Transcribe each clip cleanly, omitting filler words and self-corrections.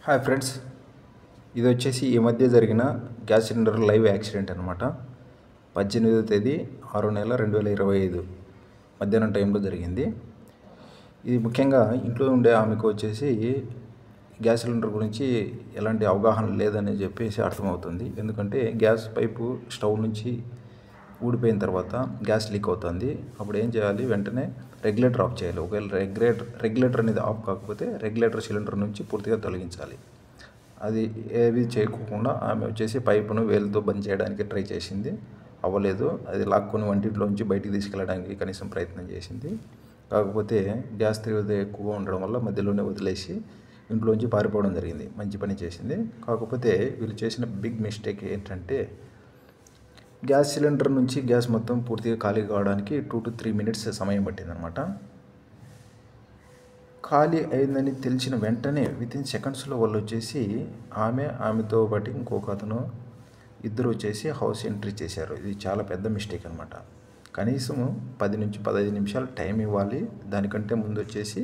Hi friends, ఇది వచ్చేసి ఈ మధ్య జరిగిన గ్యాస్ సిలిండర్ లైవ్ యాక్సిడెంట్ అనమాట. 18వ తేదీ 6వ నెల 2025 మధ్యాహ్నం టైంలో జరిగింది. ఇది ముఖ్యంగా ఇంట్లో ఉండే ఆమెకు వచ్చేసి గ్యాస్ సిలిండర్ గురించి ఎలాంటి అవగాహన లేదని చెప్పేసి అర్థమవుతుంది. ఎందుకంటే గ్యాస్ పైపు స్టవ్ నుంచి ఊడిపోయిన తర్వాత గ్యాస్ లీక్ అవుతుంది. అప్పుడు ఏం చేయాలి? వెంటనే రెగ్యులేటర్ ఆఫ్ చేయాలి. ఒకవేళ రెగ్యులేటర్ అనేది ఆఫ్ కాకపోతే రెగ్యులేటర్ సిలిండర్ నుంచి పూర్తిగా తొలగించాలి. అది ఏవి చేయకుండా ఆమె వచ్చేసి పైపును వేలుతో బంద్ చేయడానికి ట్రై చేసింది, అవ్వలేదు. అది లాక్కొని వంటింట్లోంచి బయటికి తీసుకెళ్ళడానికి కనీసం ప్రయత్నం చేసింది. కాకపోతే గ్యాస్ తీవ్రత ఎక్కువగా ఉండడం వల్ల మధ్యలోనే వదిలేసి ఇంట్లోంచి పారిపోవడం జరిగింది. మంచి పని చేసింది. కాకపోతే వీళ్ళు చేసిన బిగ్ మిస్టేక్ ఏంటంటే, గ్యాస్ సిలిండర్ నుంచి గ్యాస్ మొత్తం పూర్తిగా ఖాళీ కావడానికి 2 to 3 minutes సమయం పట్టిందనమాట. ఖాళీ అయిందని తెలిసిన వెంటనే వితిన్ సెకండ్స్లో వాళ్ళు వచ్చేసి ఆమెతో పాటు ఇంకొక అతను ఇద్దరు వచ్చేసి హౌస్ ఎంట్రీ చేశారు. ఇది చాలా పెద్ద మిస్టేక్ అనమాట. కనీసం 10 నుంచి 15 నిమిషాలు టైం ఇవ్వాలి. దానికంటే ముందు వచ్చేసి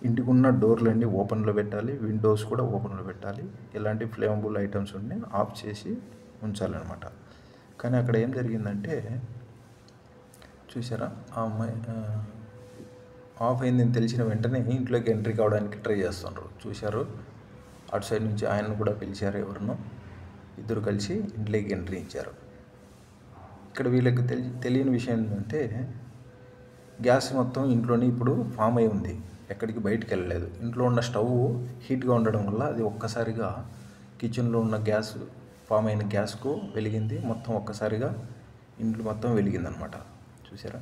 ఇంటికి ఉన్న డోర్లన్నీ ఓపెన్లో పెట్టాలి, విండోస్ కూడా ఓపెన్లో పెట్టాలి. ఎలాంటి ఫ్లేమబుల్ ఐటమ్స్ ఉండి ఆఫ్ చేసి ఉంచాలన్నమాట. కానీ అక్కడ ఏం జరిగిందంటే, చూసారా, ఆ అమ్మాయి ఆఫ్ అయిందని తెలిసిన వెంటనే ఇంట్లోకి ఎంట్రీ కావడానికి ట్రై చేస్తున్నారు. చూశారు, అటు సైడ్ నుంచి ఆయనను కూడా పిలిచారు ఎవరినో. ఇద్దరు కలిసి ఇంట్లోకి ఎంట్రీ ఇచ్చారు. ఇక్కడ వీళ్ళకి తెలియని విషయం ఏంటంటే, గ్యాస్ మొత్తం ఇంట్లోనే ఇప్పుడు ఫామ్ అయి ఉంది, ఎక్కడికి బయటికి వెళ్ళలేదు. ఇంట్లో ఉన్న స్టవ్ హీట్గా ఉండడం వల్ల అది ఒక్కసారిగా కిచెన్లో ఉన్న గ్యాస్ ఫామ్ అయిన గ్యాస్కు వెలిగింది. మొత్తం ఒక్కసారిగా ఇంట్లో మొత్తం వెలిగిందనమాట. చూసారా?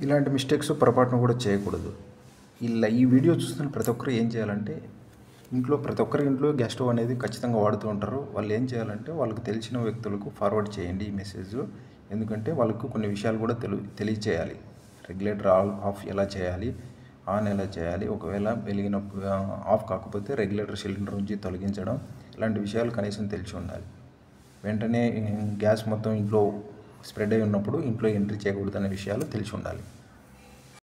ఇలాంటి మిస్టేక్స్ పొరపాటును కూడా చేయకూడదు. ఈ వీడియో చూస్తున్న ప్రతి ఒక్కరు ఏం చేయాలంటే, ప్రతి ఒక్కరి ఇంట్లో గ్యాస్ స్టవ్ అనేది ఖచ్చితంగా వాడుతూ ఉంటారు. వాళ్ళు ఏం చేయాలంటే, వాళ్ళకి తెలిసిన వ్యక్తులకు ఫార్వర్డ్ చేయండి ఈ మెసేజ్. ఎందుకంటే వాళ్ళకు కొన్ని విషయాలు కూడా తెలియచేయాలి. రెగ్యులేటర్ ఆఫ్ ఎలా చేయాలి, ఆన్ ఎలా చేయాలి, ఒకవేళ వెలిగినప్పుడు ఆఫ్ కాకపోతే రెగ్యులేటర్ సిలిండర్ నుంచి తొలగించడం, ఇలాంటి విషయాలు కనీసం తెలిసి ఉండాలి. వెంటనే గ్యాస్ మొత్తం ఇంట్లో స్ప్రెడ్ అయి ఉన్నప్పుడు ఇంట్లో ఎంట్రీ చేయకూడదనే విషయాలు తెలిసి ఉండాలి.